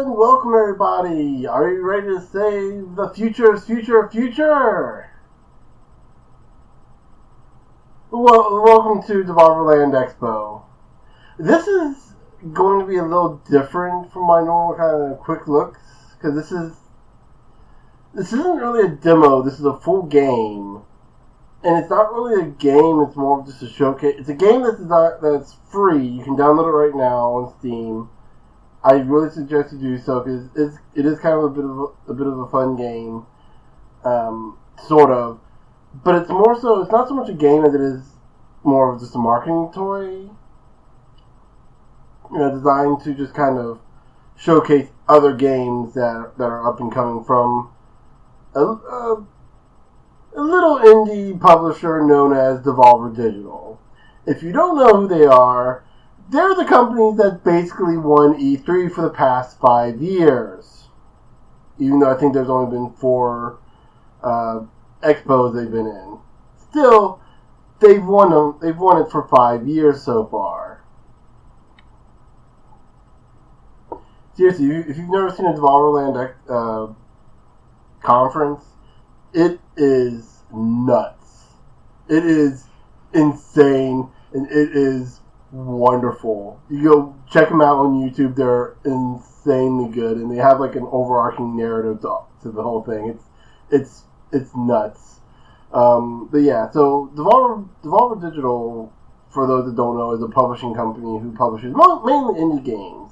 And welcome everybody. Are you ready to save the future's future? Well, welcome to Devolverland Expo. This is going to be a little different from my normal kind of quick looks, because this isn't really a demo. This is a full game, and it's not really a game. It's more of just a showcase. It's a game that's free. You can download it right now on Steam. I really suggest you do so because it is kind of a bit of a fun game, sort of. But it's more so. It's not so much a game as it is more of just a marketing toy, designed to just kind of showcase other games that are up and coming from a little indie publisher known as Devolver Digital. If you don't know who they are, they're the company that basically won E3 for the past 5 years. Even though I think there's only been 4 expos they've been in. Still, they've won it for 5 years so far. Seriously, if you've never seen a Devolverland conference, it is nuts. It is insane, and it is wonderful. You go check them out on YouTube. They're insanely good, and they have like an overarching narrative to the whole thing. It's nuts. But yeah, so Devolver Digital, for those that don't know, is a publishing company who publishes mainly indie games.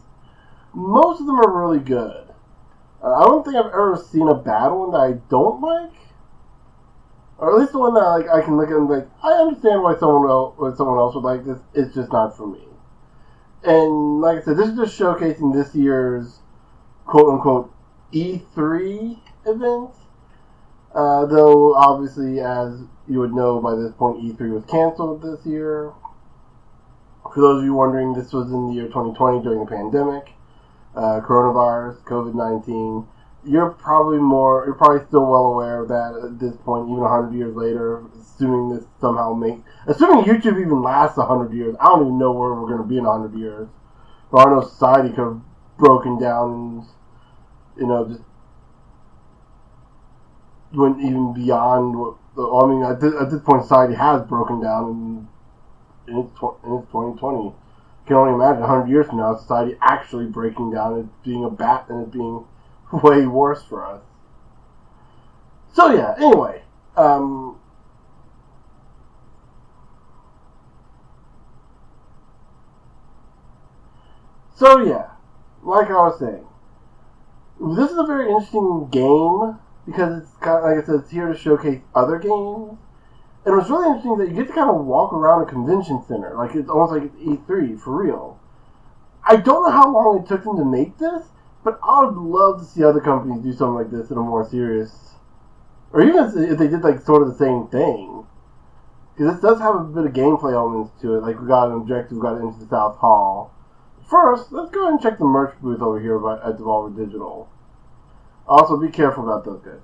Most of them are really good. I don't think I've ever seen a bad one that I don't like. Or at least the one that I can look at and be like, I understand why someone else would like this. It's just not for me. And like I said, this is just showcasing this year's quote-unquote E3 event. Though, obviously, as you would know by this point, E3 was canceled this year. For those of you wondering, this was in the year 2020 during the pandemic. Coronavirus, COVID-19. You're probably still well aware of that at this point, even 100 years later, assuming YouTube even lasts 100 years. I don't even know where we're going to be in 100 years. For I know society could have broken down and, just went even beyond at this point, society has broken down and it's 2020. You can only imagine 100 years from now, society actually breaking down and being a bat and it being way worse for us. So yeah, anyway. So yeah, like I was saying, this is a very interesting game because it's kind of, like I said, it's here to showcase other games. And what's really interesting is that you get to kind of walk around a convention center. Like, it's almost like it's E3, for real. I don't know how long it took them to make this, but I would love to see other companies do something like this in a more serious... Or even if they did, like, sort of the same thing. Because this does have a bit of gameplay elements to it. Like, we got an objective, we got into the South Hall. First, let's go ahead and check the merch booth over here at Devolver Digital. Also, be careful about those guys.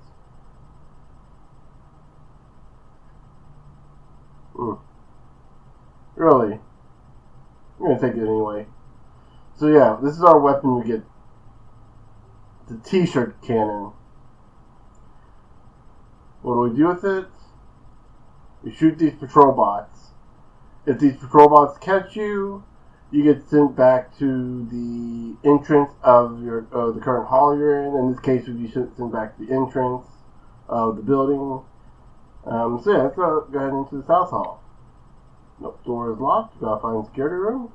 Really? I'm gonna take it anyway. So yeah, this is our weapon we get. The t-shirt cannon. What do we do with it? We shoot these patrol bots. If these patrol bots catch you, you get sent back to the entrance of the current hall you're in. In this case, you'd be sent back to the entrance of the building. So yeah, let's go ahead into the South Hall. Nope, door is locked. You gotta find the security room.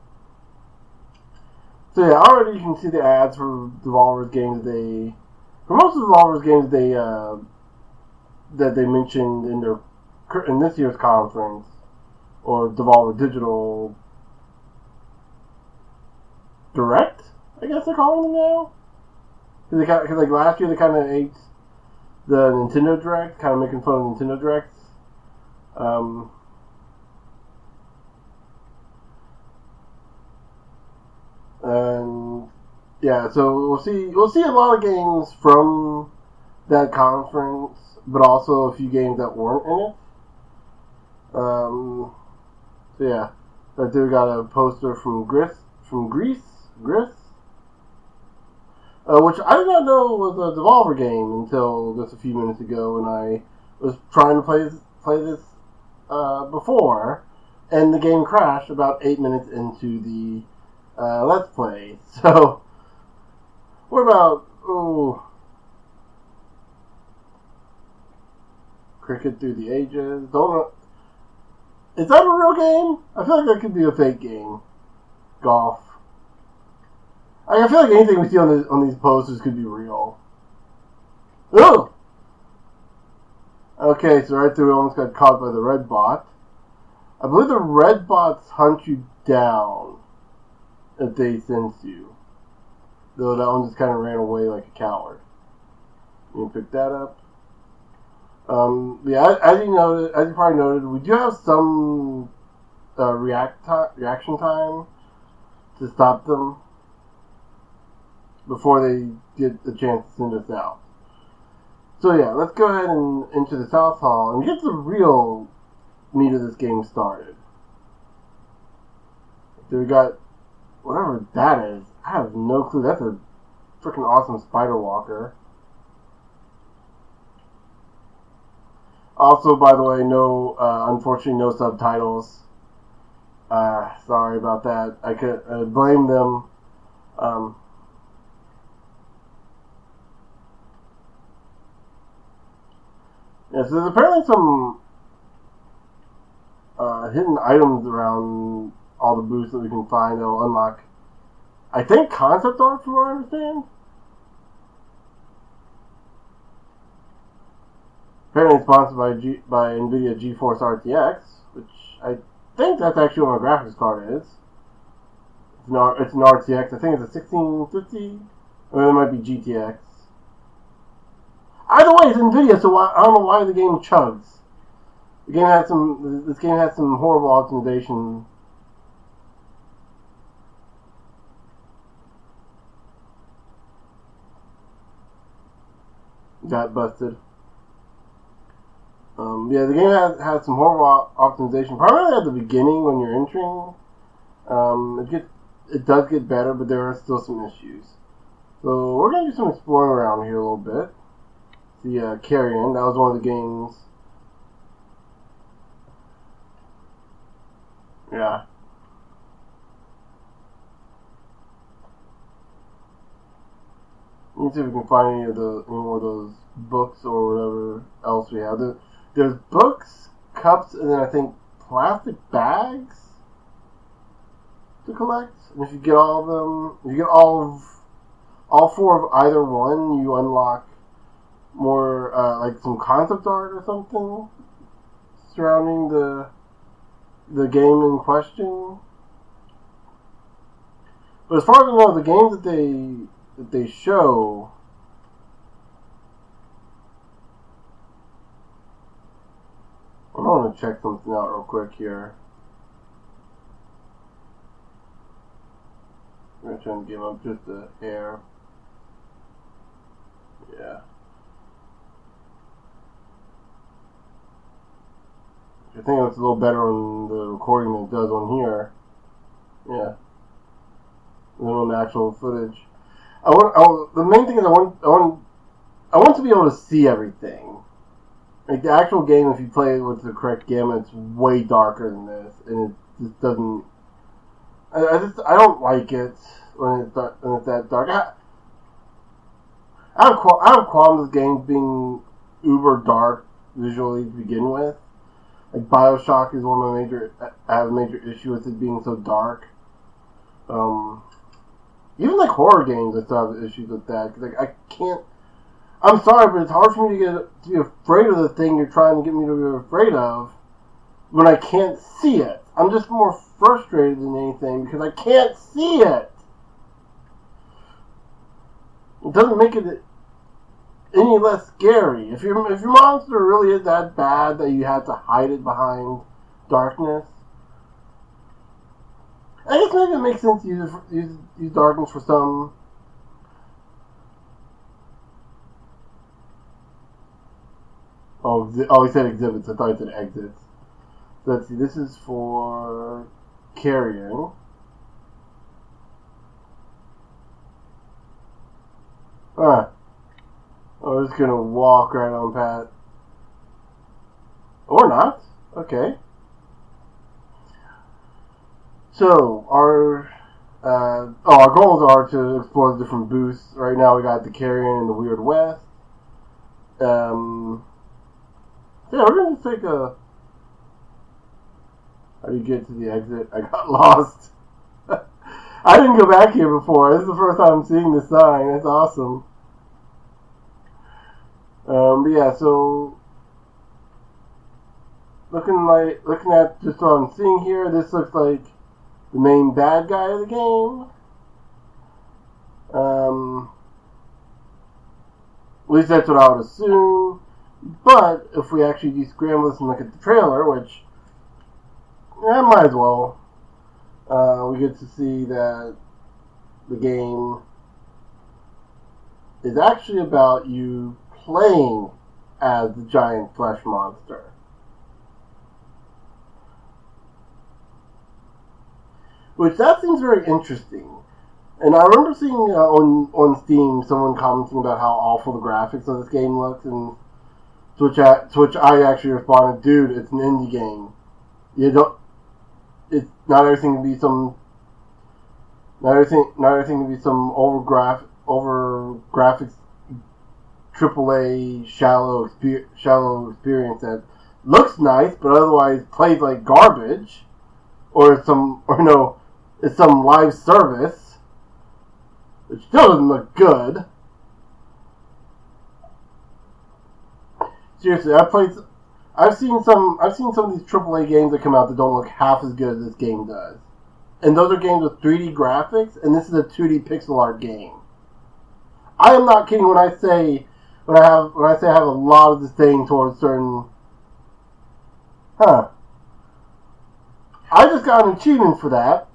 So yeah, already you can see the ads for Devolver's games. For most of Devolver's games, that they mentioned in this year's conference, or Devolver Digital Direct, I guess they're calling them now. Because like last year they kind of ate the Nintendo Direct, kind of making fun of Nintendo Directs. And yeah, so we'll see a lot of games from that conference, but also a few games that weren't in it. So yeah, right there we got a poster from Greece. which I did not know was a Devolver game until just a few minutes ago when I was trying to play this before, and the game crashed about 8 minutes into the Let's Play. So, what about Cricket Through the Ages? Is that a real game? I feel like that could be a fake game. Golf. I feel like anything we see on these posters could be real. Ugh! Okay, so right there we almost got caught by the red bot. I believe the red bots hunt you down if they sense you. Though that one just kind of ran away like a coward. You can pick that up. Yeah, as you probably noted, we do have some reaction time to stop them before they get the chance to send us out. So yeah, let's go ahead and into the South Hall and get the real meat of this game started. So we got whatever that is. I have no clue. That's a freaking awesome spider walker. Also, by the way, unfortunately, no subtitles. Sorry about that. I could blame them. Yeah, so there's apparently some hidden items around all the booths that we can find that will unlock, I think, concept art from what I understand. Apparently sponsored by NVIDIA GeForce RTX, which I think that's actually what my graphics card is. It's an RTX. I think it's a 1650, or it might be GTX. Either way, it's NVIDIA, so I don't know why the game chugs. This game had some horrible optimization. Got busted. Yeah, the game had some horrible optimization, primarily at the beginning when you're entering. It does get better, but there are still some issues. So we're gonna do some exploring around here a little bit. The Carrion, that was one of the games. Yeah. Let's see if we can find any more of those books or whatever else we have. There's books, cups, and then I think plastic bags to collect. And if you get all of them, if you get all four of either one, you unlock more like some concept art or something surrounding the game in question. But as far as I know, the games that they show, I want to check something out real quick here. I'm going to try and give up just a hair. Yeah. I think it looks a little better on the recording than it does on here. Yeah. Than on the actual footage. The main thing is I want to be able to see everything. Like the actual game, if you play it with the correct gamma, it's way darker than this, and it just doesn't. I don't like it when it's that dark. I have qualms with games being uber dark visually to begin with. Like BioShock is one of I have a major issue with it being so dark. Even like horror games, I still have issues with that. Cause like I can't. I'm sorry, but it's hard for me to be afraid of the thing you're trying to get me to be afraid of when I can't see it. I'm just more frustrated than anything because I can't see it. It doesn't make it any less scary. If your monster really is that bad that you have to hide it behind darkness, I guess maybe it makes sense to use darkness for some. Oh, he said exhibits. I thought he said exits. So let's see. This is for carrying. Huh. I'm just gonna walk right on past. Or not. Okay. So, our goals are to explore the different booths. Right now we got the Carrion and the Weird West. Yeah, we're gonna just take a... How do you get to the exit? I got lost. I didn't go back here before. This is the first time I'm seeing this sign. It's awesome. But yeah, so... Looking at just what I'm seeing here, this looks like the main bad guy of the game. At least that's what I would assume. But if we actually descramble this and look at the trailer, which I might as well, we get to see that the game is actually about you playing as the giant flesh monster. Which that seems very interesting. And I remember seeing on Steam someone commenting about how awful the graphics of this game looks, and to which I actually responded, "Dude, it's an indie game. You don't. It's not everything can be some. Not everything can be some over graphics, AAA shallow experience that looks nice but otherwise plays like garbage, it's some live service." It still doesn't look good. Seriously, I've seen some of these AAA games that come out that don't look half as good as this game does. And those are games with 3D graphics, and this is a 2D pixel art game. I am not kidding when I say I have a lot of disdain towards certain. I just got an achievement for that.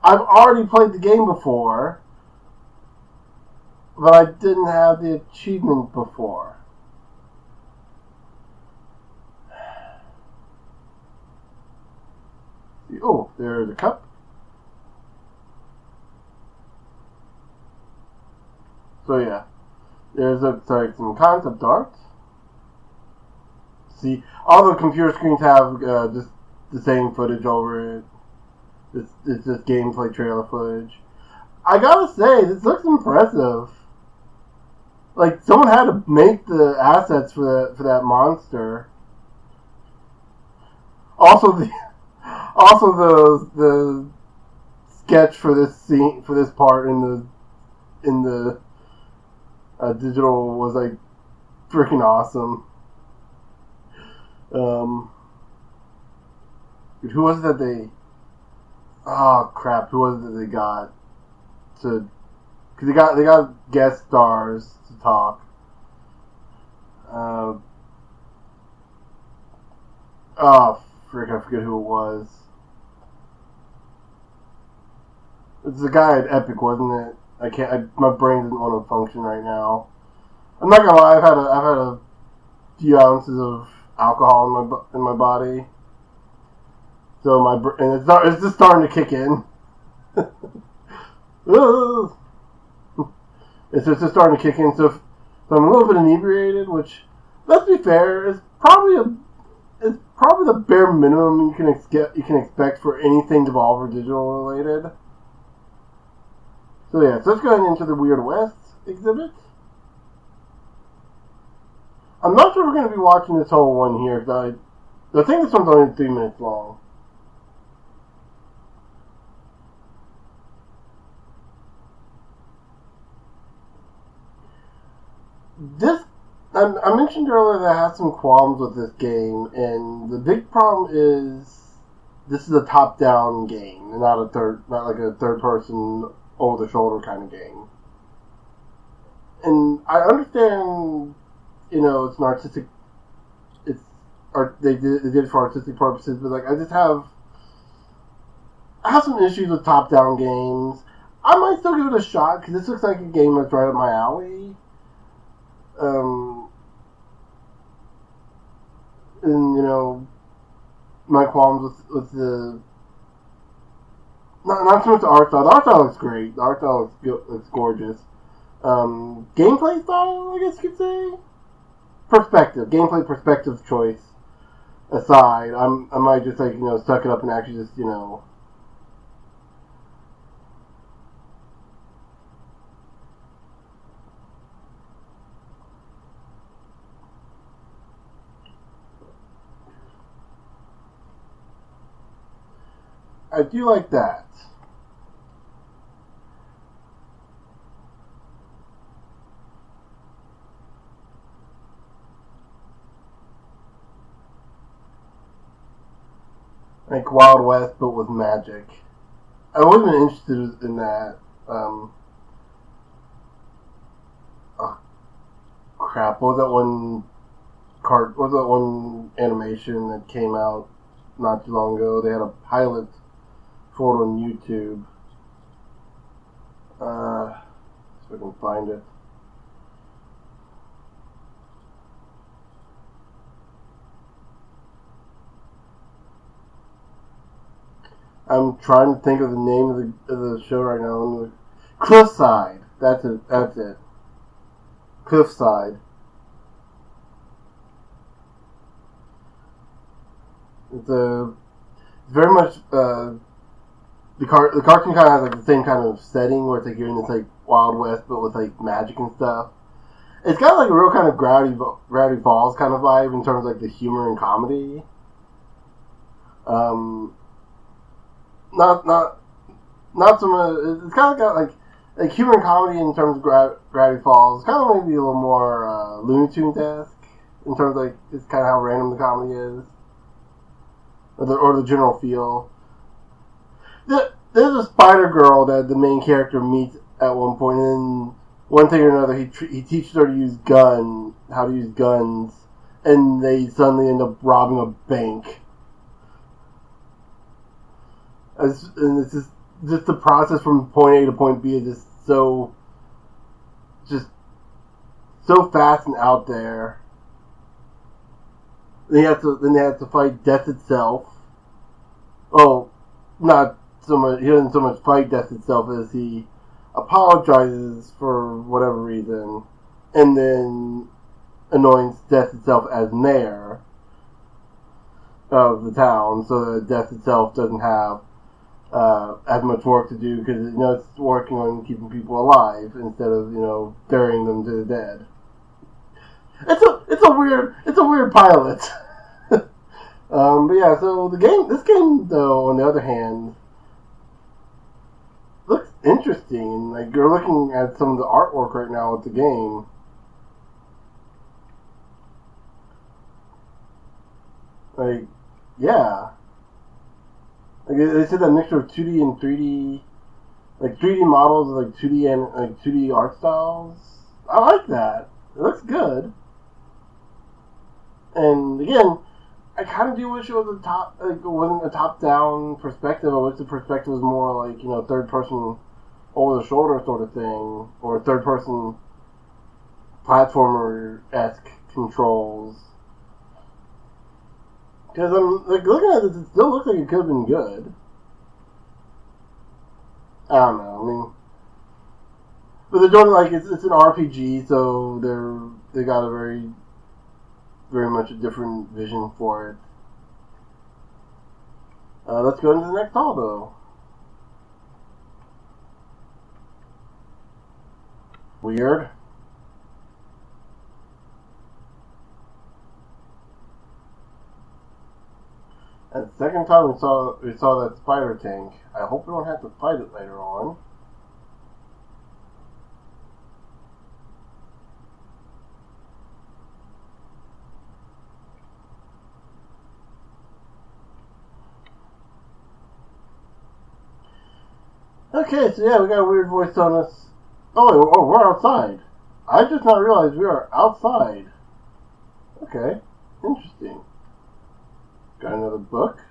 I've already played the game before, but I didn't have the achievement before. Oh, there's a cup. So yeah, there's some concept art. See, all the computer screens have just the same footage over it. It's just gameplay trailer footage. I gotta say, this looks impressive. Like, someone had to make the assets for that monster. Also the sketch for this scene, for this part in the digital was like freaking awesome. Dude, who was it that they? Oh crap! Who was it that they got to? Because they got guest stars to talk. Frick! I forget who it was. It's the guy at Epic, wasn't it? My brain doesn't want to function right now. I'm not gonna lie. I've had a few ounces of alcohol in my body, so it's just starting to kick in. It's just starting to kick in. So I'm a little bit inebriated, which, let's be fair, is probably the bare minimum you can expect for anything Devolver Digital related. So yeah, so let's go ahead into the Weird West exhibit. I'm not sure we're going to be watching this whole one here, because I think this one's only 3 minutes long. I mentioned earlier that I had some qualms with this game, and the big problem is this is a top-down game, and not like a third-person, over-the-shoulder kind of game. And I understand, it's an artistic. They did it for artistic purposes, but like I have some issues with top-down games. I might still give it a shot because this looks like a game that's right up my alley. And my qualms with the not so much the art style. The art style looks great. The art style looks gorgeous. gameplay style, I guess you could say. Gameplay perspective choice aside, I might just like suck it up and actually just I do like that. Like Wild West, but with magic. I wasn't interested in that. Oh, crap! What was that one What was that one animation that came out not too long ago? They had a pilot for it on YouTube. So I can find it. I'm trying to think of the name of the show right now. Cliffside. That's it. That's it. Cliffside. It's very much the cartoon kind of has like the same kind of setting where it's like you're in this like Wild West but with like magic and stuff. It's got like a real kind of Gravity Falls kind of vibe in terms of like the humor and comedy. Not so much. It's kind of got like humor and comedy in terms of Gravity Falls. Kind of maybe a little more Looney Tunes-esque in terms of like just kind of how random the comedy is, or the general feel. There's a spider girl that the main character meets at one point, and then one thing or another, he teaches her to how to use guns, and they suddenly end up robbing a bank. And it's just the process from point A to point B is just so fast and out there. Then they have to fight death itself. Oh, not so much. He doesn't so much fight death itself as he apologizes for whatever reason, and then anoints death itself as mayor of the town, so that death itself doesn't have as much work to do because it's working on keeping people alive instead of burying them to the dead. It's a weird pilot. But yeah, so this game though, on the other hand, looks interesting. Like you're looking at some of the artwork right now with the game. Like, yeah. Like they said that mixture of 2D and 3D, like 3D models, like 2D and like 2D art styles. I like that. It looks good. And again, I kind of do wish it was it wasn't a top-down perspective. I wish the perspective was more like third-person, over-the-shoulder sort of thing, or third-person platformer-esque controls. Because I'm like looking at this, it still looks like it could have been good. I don't know. I mean, but they're doing it's an RPG, so they got a very much a different vision for it. Let's go into the next hall, though. Weird. And the second time we saw that spider tank. I hope we don't have to fight it later on. Okay, so yeah, we got a weird voice telling us. Oh, we're outside. I just not realized we are outside. Okay, interesting. Got another book.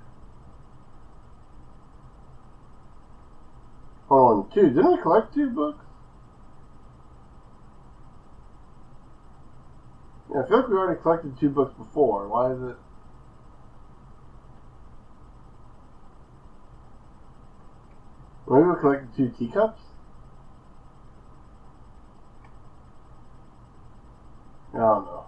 Hold on, 2. Didn't we collect 2 books? Yeah, I feel like we already collected 2 books before. Why is it? Maybe we collected 2 teacups? I don't know.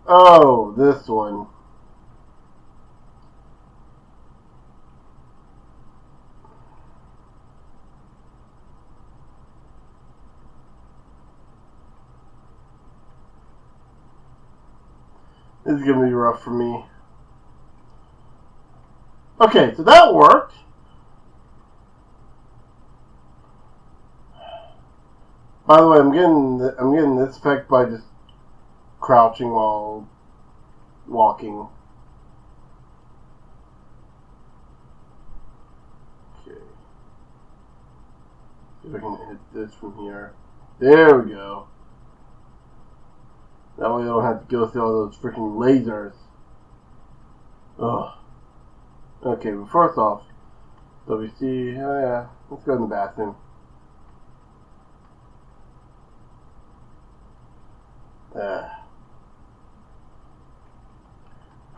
Oh, this one. This is going to be rough for me. Okay, so that worked. By the way, I'm getting this effect by just crouching while walking. Okay. See if I can hit this from here. There we go. That way I don't have to go through all those freaking lasers. Ugh. Okay, but first off, WC, oh yeah, let's go in the bathroom.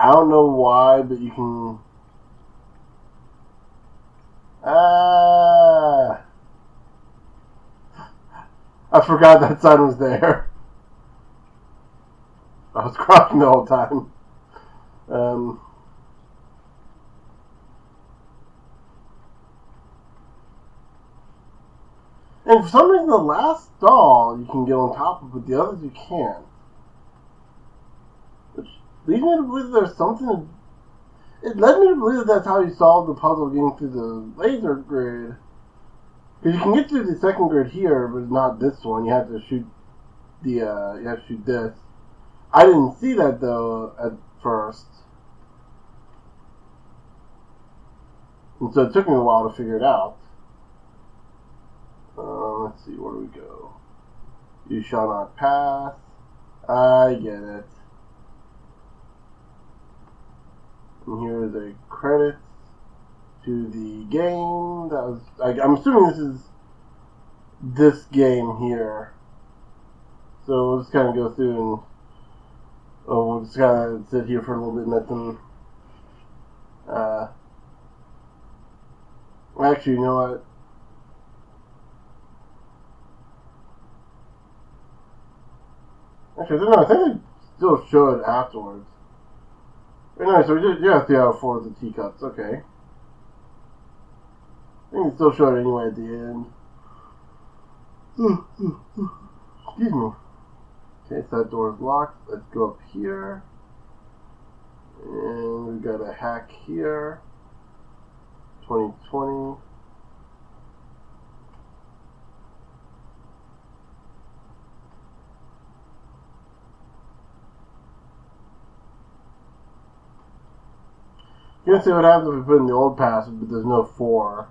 I don't know why, but you can... I forgot that sign was there. I was crouching the whole time. And for some reason, the last doll you can get on top of, but the others you can't. Which leads me to believe there's something. It led me to believe that's how you solve the puzzle getting through the laser grid. Because you can get through the second grid here, but not this one. You have to shoot the. You have to shoot this. I didn't see that though at first, and so it took me a while to figure it out. Let's see, where do we go? You shall not pass. I get it. And here's a credit to the game. That was. I'm assuming this is this game here. So we'll just kind of go through and we'll just kind of sit here for a little bit and let them. Actually, you know what? Actually, no, I think they still show it afterwards. No, so we did, yeah, 3 out of 4 of the teacups, okay. I think they still show it anyway at the end. Excuse me. Okay, so that door is locked. Let's go up here. And we've got a hack here. 2020. You're gonna see what happens if we put in the old password, but there's no 4.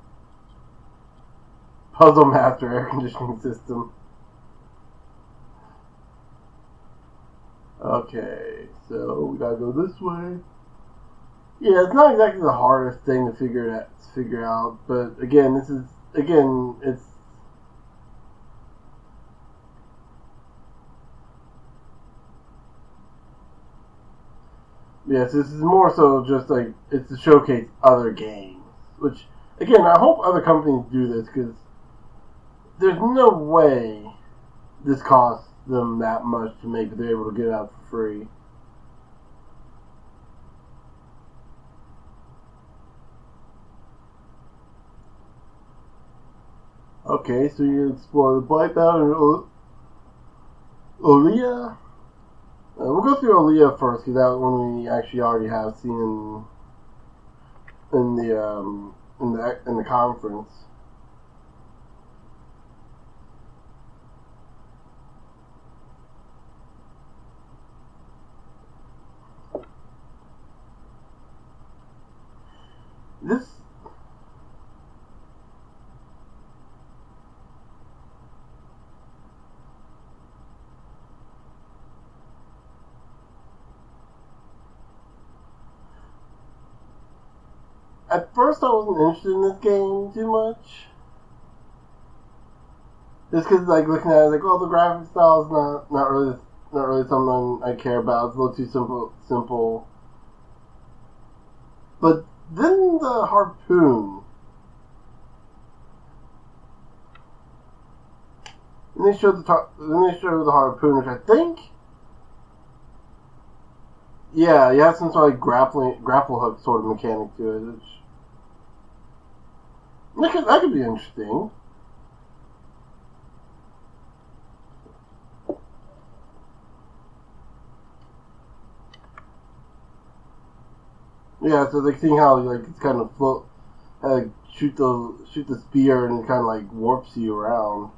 Puzzle Master air conditioning system. Okay, so we gotta go this way. Yeah, it's not exactly the hardest thing to figure out, but again, it's. Yes, this is more so just like, it's to showcase other games. Which, again, I hope other companies do this, because there's no way this costs them that much to make, but they're able to get it out for free. Okay, so you explore the Wipeout and Olia. We'll go through Olia first, because that one we actually already have seen in the conference. This. At first, I wasn't interested in this game too much. Just because, like, looking at it, like, oh, the graphic style is not really something I care about. It's a little too simple. But then wasn't the harpoon. And they showed the harpoon, which I think, yeah, you have some sort of grapple hook sort of mechanic to it. That could be interesting. Yeah, so like seeing how like it's kind of shoot the spear and it kind of like warps you around.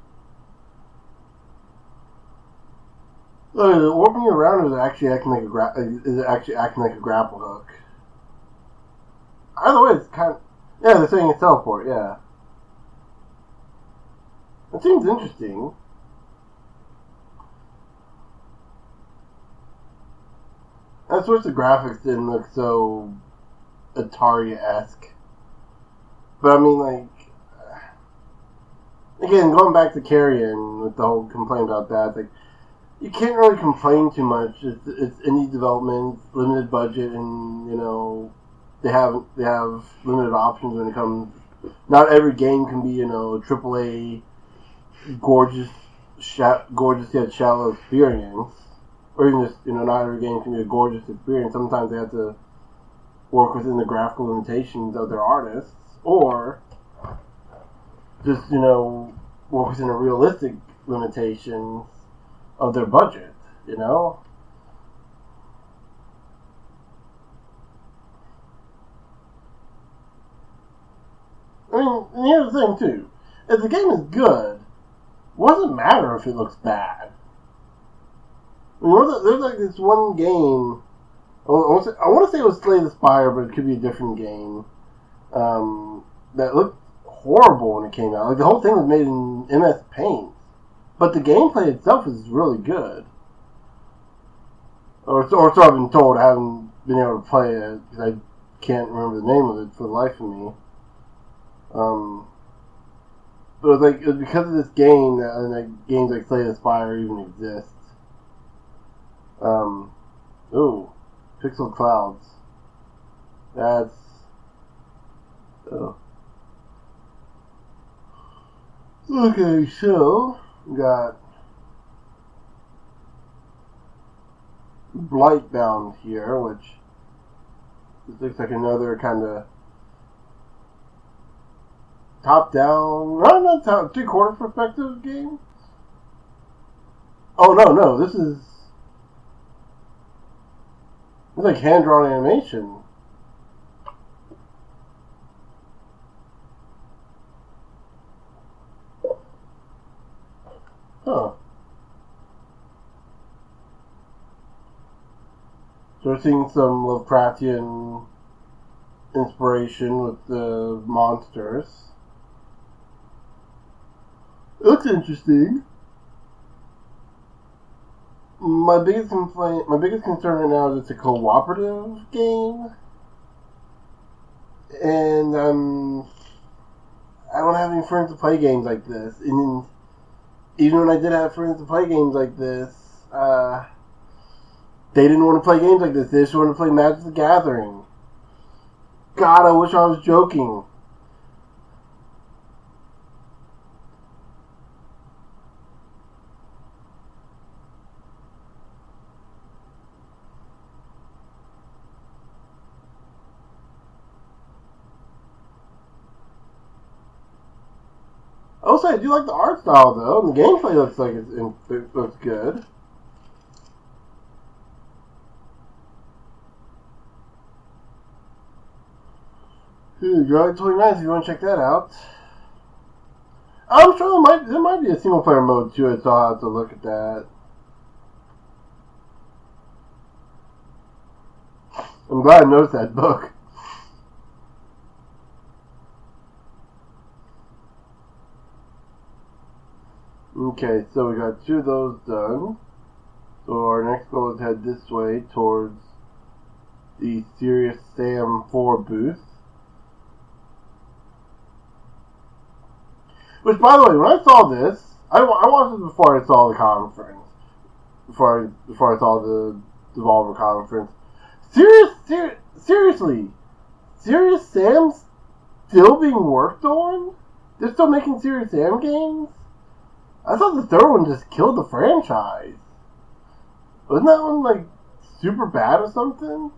Warping you around is actually acting like a grapple hook. Either way, it's kind of, yeah, they're saying it's teleport. Yeah, that seems interesting. I wish the graphics didn't look so Atari-esque. But I mean, like, again, going back to Carrion with the whole complaint about that, like, you can't really complain too much. It's indie development, limited budget, and you know they have limited options when it comes. Not every game can be a AAA gorgeous yet shallow experience, or even just not every game can be a gorgeous experience. Sometimes they have to work within the graphical limitations of their artists, or just work within a realistic limitations of their budget, I mean, and here's the thing too: if the game is good, what does it matter if it looks bad? I mean, there's like this one game. I want to say it was Slay the Spire, but it could be a different game. That looked horrible when it came out. Like the whole thing was made in MS Paint. But the gameplay itself is really good. Or so I've been told. I haven't been able to play it because I can't remember the name of it for the life of me. But it was because of this game that games like Slay the Spire even exist. Ooh, Pixel Clouds. That's... Oh. Okay, so... We got Blightbound here, which looks like another kind of top-down, not three-quarters perspective game. Oh no, this is like hand-drawn animation. Huh. So we're seeing some Lovecraftian inspiration with the monsters. It looks interesting. My biggest concern right now is it's a cooperative game, and I don't have any friends to play games like this. And even when I did have friends to play games like this, they didn't want to play games like this. They just wanted to play Magic the Gathering. God, I wish I was joking. Also, I do like the art style though, and the gameplay looks like it looks good. July 29th, if you want to check that out. I'm sure there might be a single player mode to it, so I'll have to look at that. I'm glad I noticed that book. Okay, so we got two of those done. So our next goal is to head this way towards the Serious Sam 4 booth. Which, by the way, when I saw this, I watched it before I saw the conference. Before I saw the Devolver conference. Seriously, Serious Sam's still being worked on? They're still making Serious Sam games? I thought the third one just killed the franchise. Wasn't that one, like, super bad or something?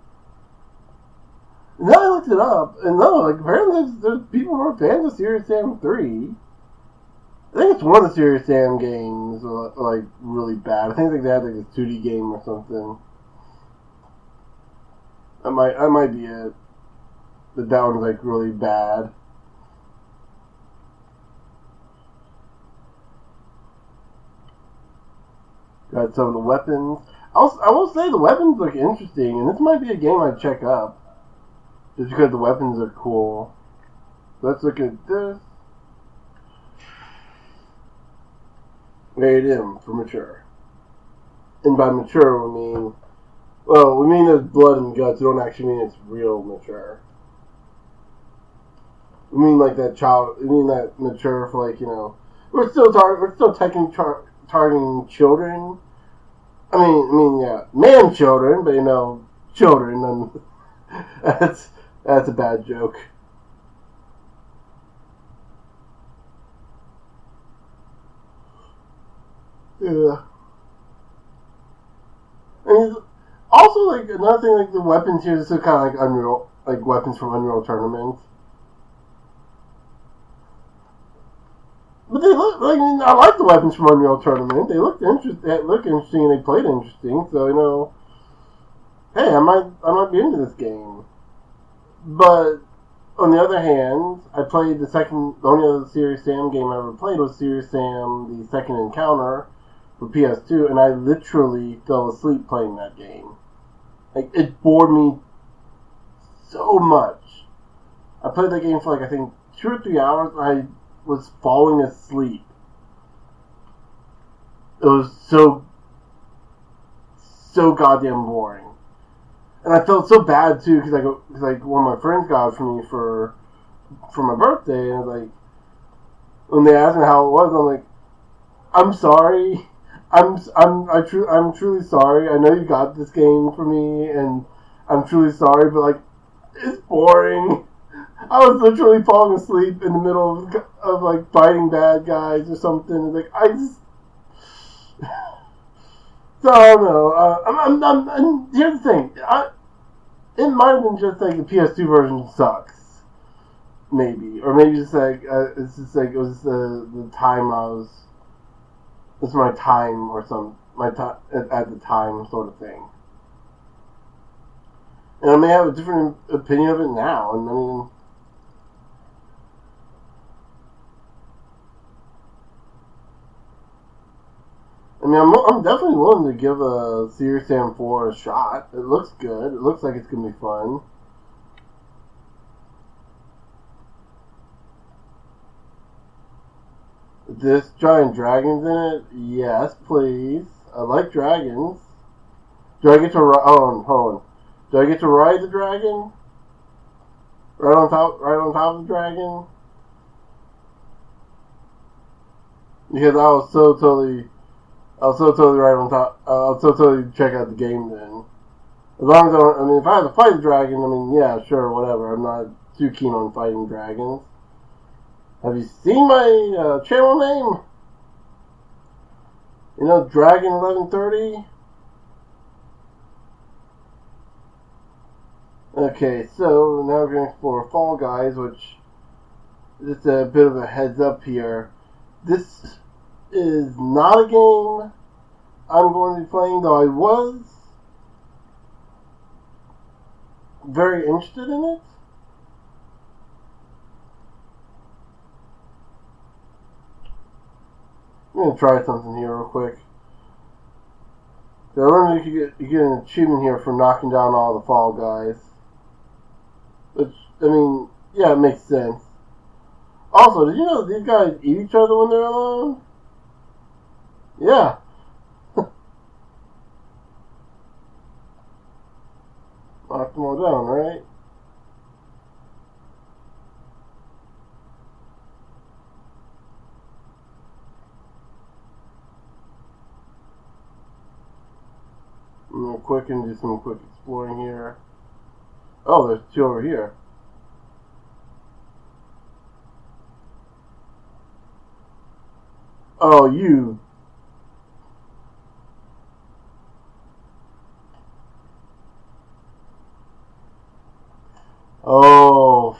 And then I looked it up, and no, like, apparently there's people who are fans of Serious Sam 3. I think it's one of the Serious Sam games, like, really bad. I think they had, like, a 2D game or something. That might be it. But that one's, like, really bad. Got some of the weapons. I will say the weapons look interesting, and this might be a game I'd check up. Just because the weapons are cool. Let's look at this. Rated M for mature. And by mature, we mean... Well, we mean there's blood and guts. We don't actually mean it's real mature. We mean like that child... We mean that mature for, like, you know... We're still targeting children. I mean, yeah, man children, but, you know, children, and that's a bad joke. Yeah. And also, like, another thing, like, the weapons here is kind of like Unreal, like, weapons from Unreal Tournament. But they look, like, I mean, I like the weapons from Unreal Tournament. They look interesting, and they played interesting, so, you know, hey, I might be into this game. But, on the other hand, the only other Serious Sam game I ever played was Serious Sam, the Second Encounter, for PS2, and I literally fell asleep playing that game. Like, it bored me so much. I played that game for, like, I think 2 or 3 hours, and I was falling asleep. It was so goddamn boring. And I felt so bad, too, because like one of my friends got it for me for my birthday, and like, when they asked me how it was, I'm like, I'm sorry. I'm truly sorry. I know you got this game for me, and I'm truly sorry, but, like, it's boring. I was literally falling asleep in the middle of like, fighting bad guys or something. Like, I just... So, I don't know. Here's the thing. It might have been just, like, the PS2 version sucks. Maybe. Or maybe just, like, it's just, like, it was the time I was... It's my time or my time at the time sort of thing. And I may have a different opinion of it now. And, I mean, I'm definitely willing to give a Serious Sam 4 a shot. It looks good. It looks like it's going to be fun. This giant dragons in it? Yes, please. I like dragons. Do I get to ride... Oh, hold on. Do I get to ride the dragon? Right on top of the dragon? Because I was so totally right on top. I'll so totally check out the game then. As long as if I have to fight a dragon, yeah, sure, whatever. I'm not too keen on fighting dragons. Have you seen my channel name? You know, Dragon 1130? Okay, so now we're going to explore Fall Guys, which, just a bit of a heads up here. This is not a game I'm going to be playing, though I was very interested in it. I'm going to try something here real quick. So I learned you get an achievement here for knocking down all the Fall Guys. Which, yeah, it makes sense. Also, did you know that these guys eat each other when they're alone? Yeah. Knocked them all down, right? I'm gonna do some quick exploring here. Oh, there's two over here. Oh, you. Oh.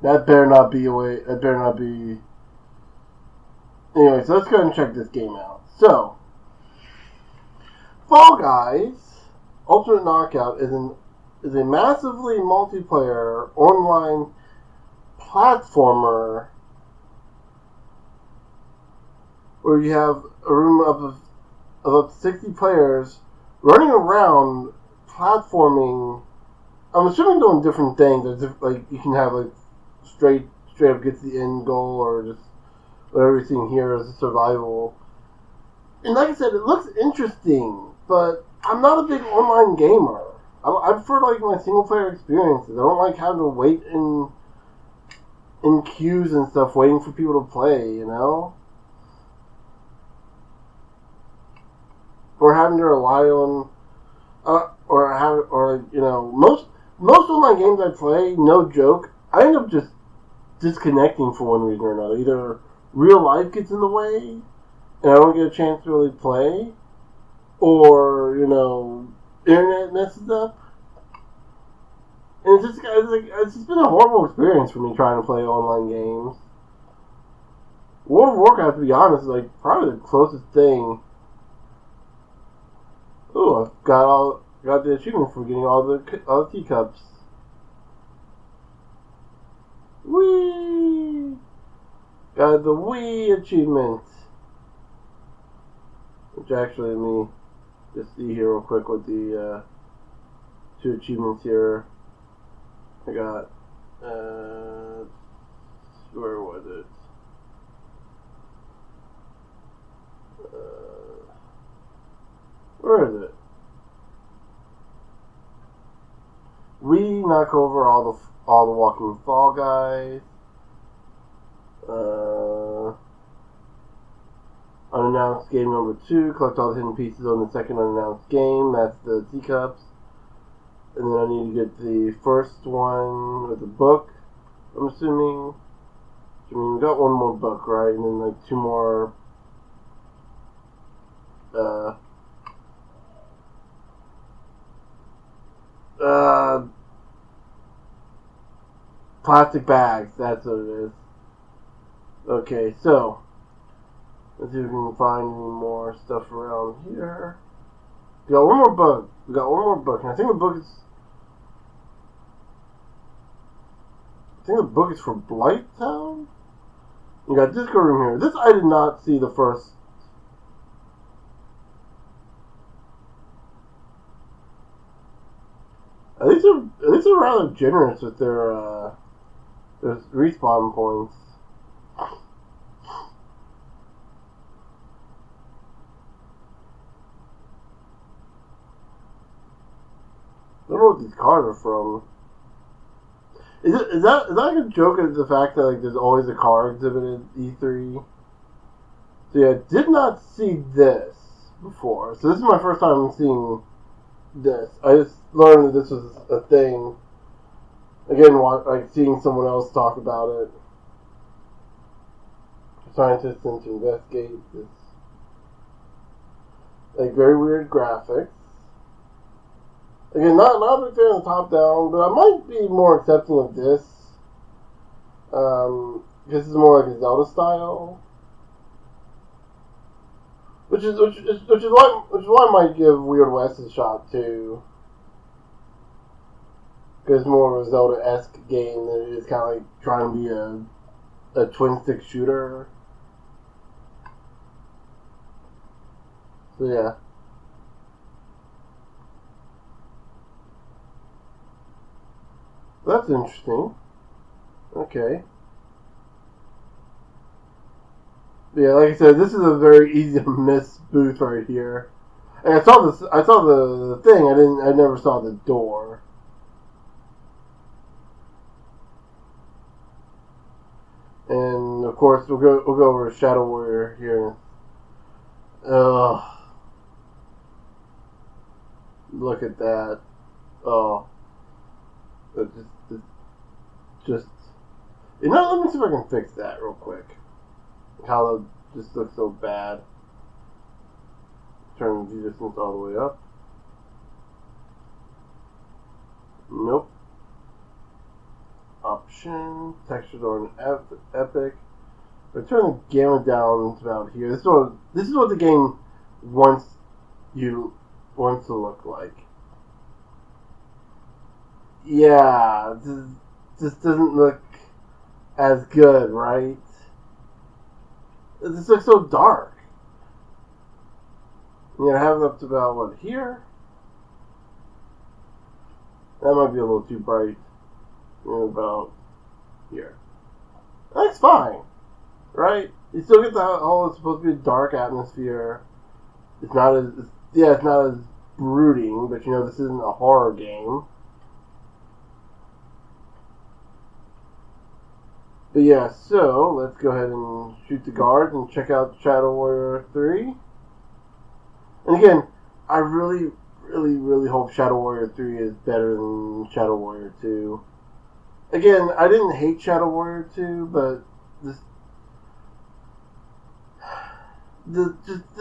That better not be a way. That better not be. Anyway, so let's go ahead and check this game out. So, Fall Guys Ultimate Knockout is a massively multiplayer online platformer where you have a room of up to 60 players running around platforming. I'm assuming doing different things. Like you can have like straight up get to the end goal, or just whatever you're seeing here is a survival. And like I said, it looks interesting, but I'm not a big online gamer. I prefer like my single player experiences. I don't like having to wait in queues and stuff, waiting for people to play. You know, or having to rely on, most online games I play, no joke, I end up just disconnecting for one reason or another. Either real life gets in the way, and I don't get a chance to really play, or internet messes up. And it's just been a horrible experience for me trying to play online games. World of Warcraft, to be honest, is like probably the closest thing. Ooh, I've got the achievement for getting all the teacups. Whee! Got the Wii achievement. Which actually, let me just see here real quick with the 2 achievements here. I got, where was it? Where is it? We knock over all the walking Fall Guys. Unannounced game number 2. Collect all the hidden pieces on the second unannounced game. That's the teacups. And then I need to get the first one with the book, I'm assuming. I mean, we got one more book, right? And then like 2 more plastic bags. That's what it is. Okay, so let's see if we can find any more stuff around here. We got one more book. And I think the book is for Blighttown. You got Disco Room here. This I did not see the first. At least they're rather generous with their respawn points. I don't know what these cards are from. Is that like a joke at the fact that like there's always a car exhibit at E3? So yeah, I did not see this before. So this is my first time seeing this. I just learned that this was a thing. Again, like seeing someone else talk about it. Scientists and to investigate this. Like very weird graphics. Again, not a big fan of the top down, but I might be more accepting of this. This is more like a Zelda style, which is why I might give Weird West a shot too, because it's more of a Zelda-esque game than it is kind of like trying to be a twin stick shooter. So yeah. That's interesting. Okay. Yeah, like I said, this is a very easy to miss booth right here. And I saw the thing. I never saw the door. And of course, we'll go over Shadow Warrior here. Look at that. Oh. Just You know, let me see if I can fix that real quick. How this looks so bad. Turn the view distance all the way up. Nope. Option, textures on epic. But turn the gamma down to about here. This is what the game wants to look like. Yeah, this doesn't look as good, right? This looks so dark. You know, have it up to about what here? That might be a little too bright. You know, about here. That's fine, right? You still get the whole. It's supposed to be a dark atmosphere. It's not as brooding, but you know, this isn't a horror game. But yeah, so let's go ahead and shoot the guards and check out Shadow Warrior 3. And again, I really, really, really hope Shadow Warrior 3 is better than Shadow Warrior 2. Again, I didn't hate Shadow Warrior 2, but the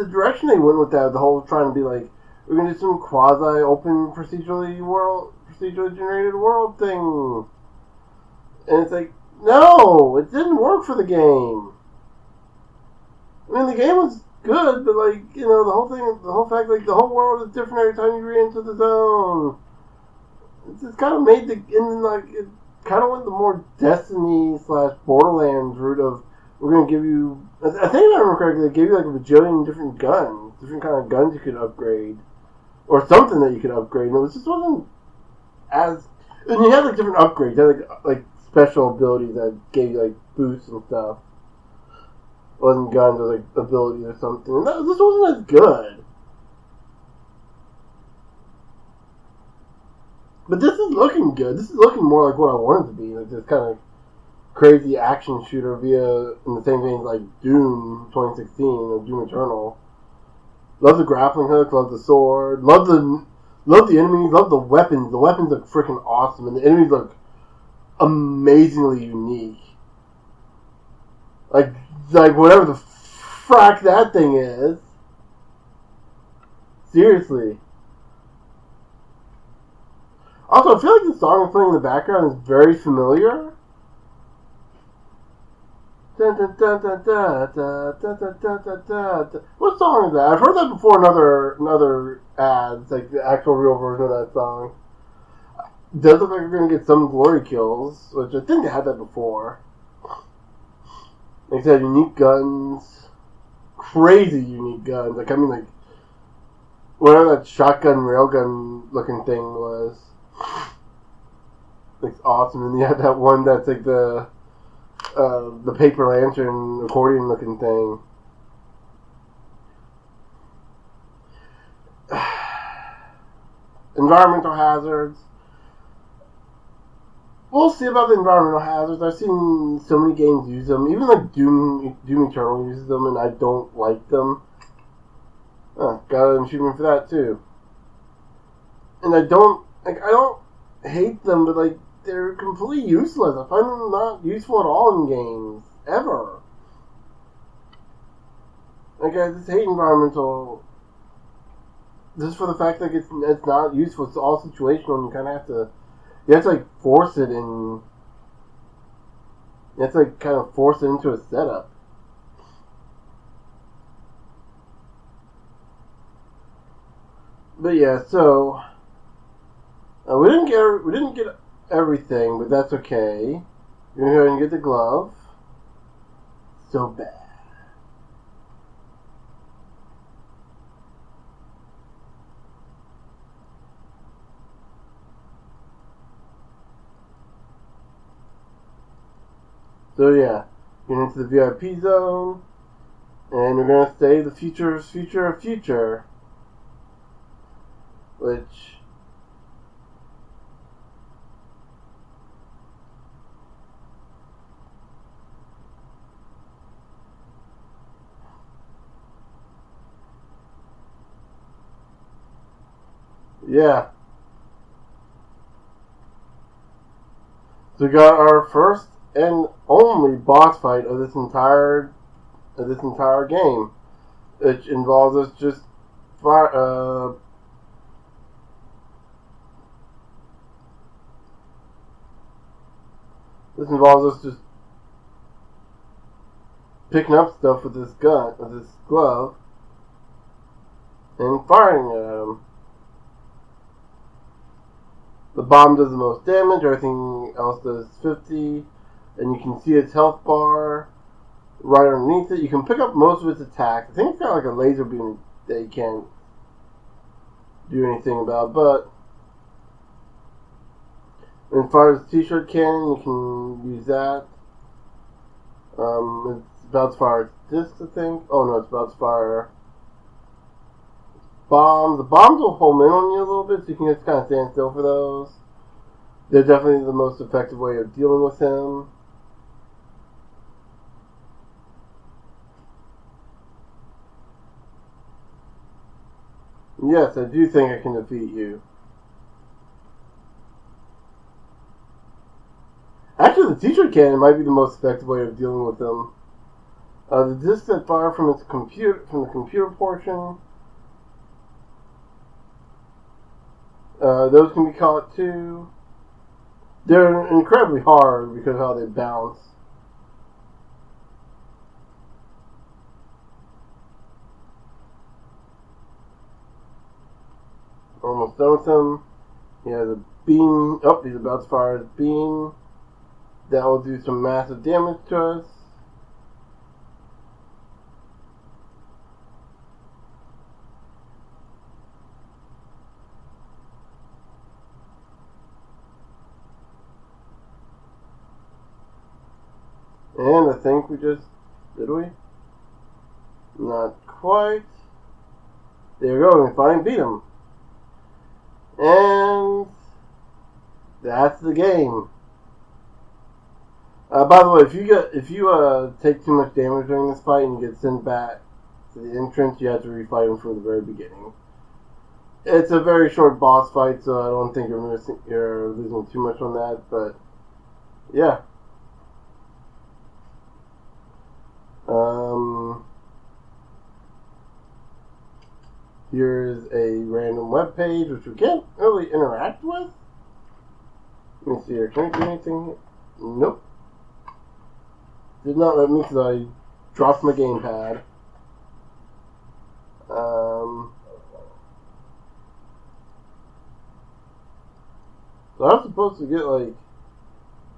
direction they went with that, the whole trying to be like, we're gonna do some quasi-open procedurally generated world thing, and it's like, no, it didn't work for the game. I mean, the game was good, but like, you know, the whole fact, like, the whole world is different every time you re-enter the zone. It just kind of made it kind of went the more Destiny / Borderlands route of, we're going to give you, I think if I remember correctly, they gave you like a bajillion different guns, different kind of guns you could upgrade, or something that you could upgrade, and it just wasn't as, and you had like different upgrades, you had like special abilities that gave you like boosts and stuff. It wasn't guns, or like abilities or something, and this wasn't as good. But this is looking good. This is looking more like what I want it to be, like this kind of crazy action shooter in the same vein as like Doom 2016 or Doom Eternal. Love the grappling hook, love the sword, love the enemies, love the weapons. The weapons look freaking awesome, and the enemies look amazingly unique. Like whatever the frack that thing is. Seriously. Also, I feel like the song I'm playing in the background is very familiar. What song is that? I've heard that before in other ads, like the actual real version of that song. It does look like we're going to get some glory kills, which I think I had that before. Like I said, unique guns. Crazy unique guns. Like, I mean, like, whatever that shotgun, railgun looking thing was. Looks awesome. And you have that one that's like the paper lantern accordion looking thing. Environmental hazards. We'll see about the environmental hazards. I've seen so many games use them. Even like Doom Eternal uses them, and I don't like them. Got an achievement for that too. And I don't hate them, but like, they're completely useless. I find them not useful at all in games ever. Like, I just hate environmental. Just for the fact that it's not useful. It's all situational, and you kind of have to. You have to like force it in. You have to like kind of force it into a setup. But yeah, so we didn't get everything, but that's okay. You're gonna go ahead and get the glove. So bad. So yeah, get into the VIP zone, and we're gonna say the future, which. Yeah. So we got our first and only boss fight of this entire game, which involves us just this involves us just picking up stuff with this glove, and firing at him. The bomb does the most damage, everything else does 50, and you can see its health bar right underneath it. You can pick up most of its attacks. I think it's got like a laser beam that you can't do anything about, but as far as t-shirt cannon, you can use that. It's about to fire discs, I think. Oh no, it's about to fire bombs. The bombs will home in on you a little bit, so you can just kind of stand still for those. They're definitely the most effective way of dealing with him. Yes, I do think I can defeat you. Actually, the t-shirt cannon might be the most effective way of dealing with them. The discs that fire from the computer portion, those can be caught too. They're incredibly hard because of how they bounce. Almost done with him. He has a beam. Oh, he's about to fire his beam. That will do some massive damage to us. And I think we just... Did we? Not quite. There we go. We finally beat him. And that's the game. By the way, if you take too much damage during this fight and you get sent back to the entrance, you have to refight him from the very beginning. It's a very short boss fight, so I don't think you're losing too much on that. But yeah. Here's a random web page which we can't really interact with. Let me see here. Can I do anything here? Nope. Did not let me because I dropped my gamepad. So I was supposed to get like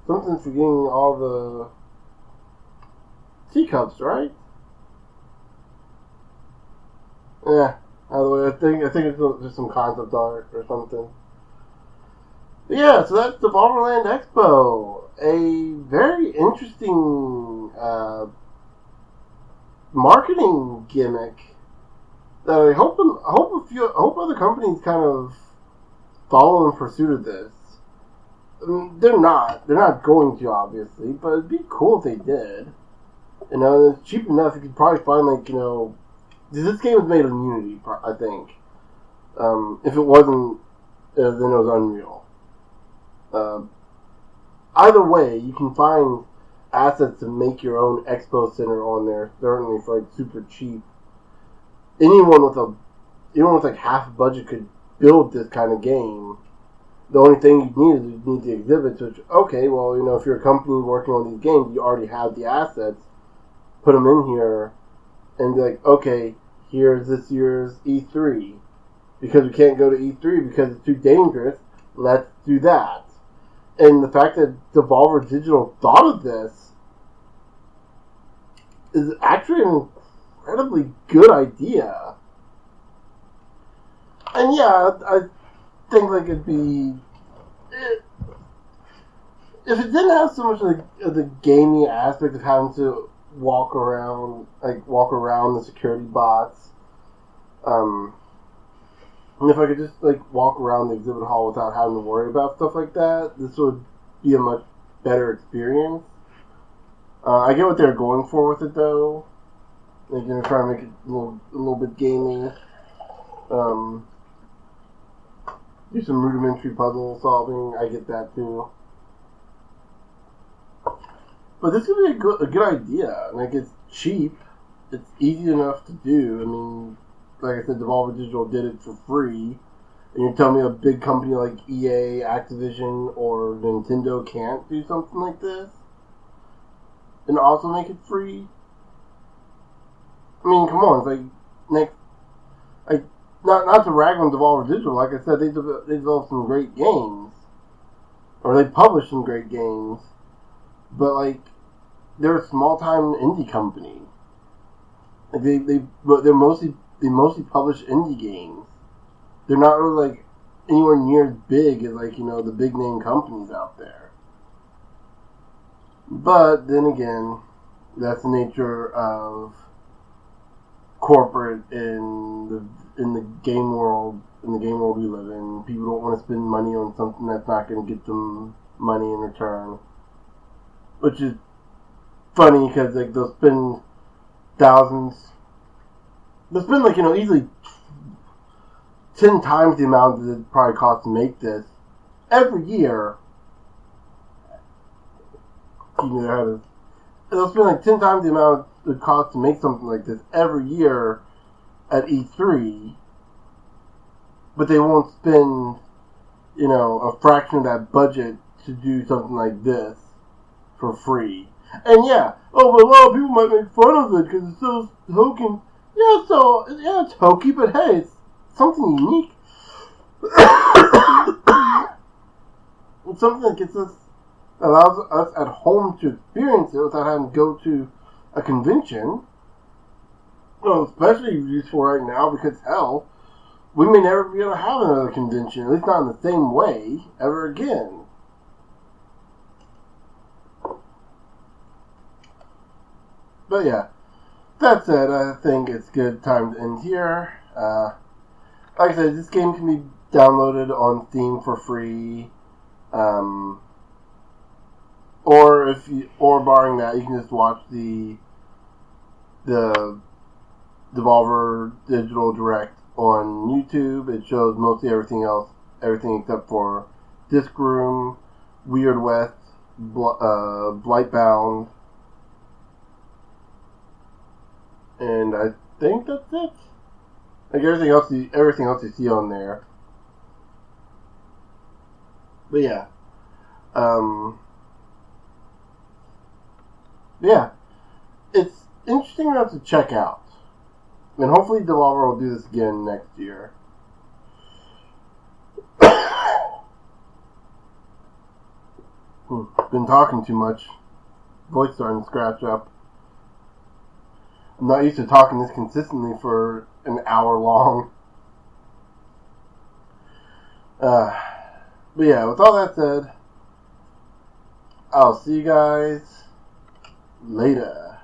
something for getting all the teacups, right? Yeah. By the way, I think it's just some concept art or something. But yeah, so that's the Devolverland Expo. A very interesting marketing gimmick that I hope other companies kind of follow in pursuit of this. I mean, they're not going to, obviously, but it'd be cool if they did. You know, it's cheap enough. You could probably find, like, you know, this game was made on Unity, I think. If it wasn't, then it was Unreal. Either way, you can find assets to make your own expo center on there, certainly for like super cheap. Anyone with like half a budget could build this kind of game. The only thing you need the exhibits, which, okay, well, you know, if you're a company working on these games, you already have the assets. Put them in here and be like, okay, here's this year's E3. Because we can't go to E3 because it's too dangerous, let's do that. And the fact that Devolver Digital thought of this is actually an incredibly good idea. And yeah, I think like it'd be... If it didn't have so much of the gaming aspect of having to walk around the security bots, and if I could just like walk around the exhibit hall without having to worry about stuff like that, this would be a much better experience. I get what they're going for with it though. They're gonna try and make it a little bit gamey. Do some rudimentary puzzle solving. I get that too. But this would be a good idea. Like, it's cheap. It's easy enough to do. I mean, like I said, Devolver Digital did it for free. And you're telling me a big company like EA, Activision, or Nintendo can't do something like this? And also make it free? I mean, come on. It's like not to rag on Devolver Digital. Like I said, they developed some great games. Or they published some great games. But, like, they're a small-time indie company. Like, they mostly publish indie games. They're not really, like, anywhere near as big as, like, the big-name companies out there. But, then again, that's the nature of corporate in the game world we live in. People don't want to spend money on something that's not going to get them money in return. Which is funny because, like, they'll spend thousands. They'll spend, like, easily 10 times the amount that it probably costs to make this every year. They'll spend, like, 10 times the amount it costs to make something like this every year at E3. But they won't spend, a fraction of that budget to do something like this for free. And yeah, but a lot of people might make fun of it because it's so hokey. Yeah, it's hokey, but hey, it's something unique. It's something that allows us at home to experience it without having to go to a convention. Especially useful right now because, hell, we may never be able to have another convention, at least not in the same way, ever again. But yeah, that said, I think it's good time to end here. Like I said, this game can be downloaded on Steam for free, or barring that, you can just watch the Devolver Digital Direct on YouTube. It shows mostly everything except for Disc Room, Weird West, Blightbound, and I think that's it. Like everything else you see on there. But yeah. Yeah. It's interesting enough to check out. And hopefully Devolver will do this again next year. Been talking too much. Voice starting to scratch up. I'm not used to talking this consistently for an hour long. But yeah, with all that said, I'll see you guys later.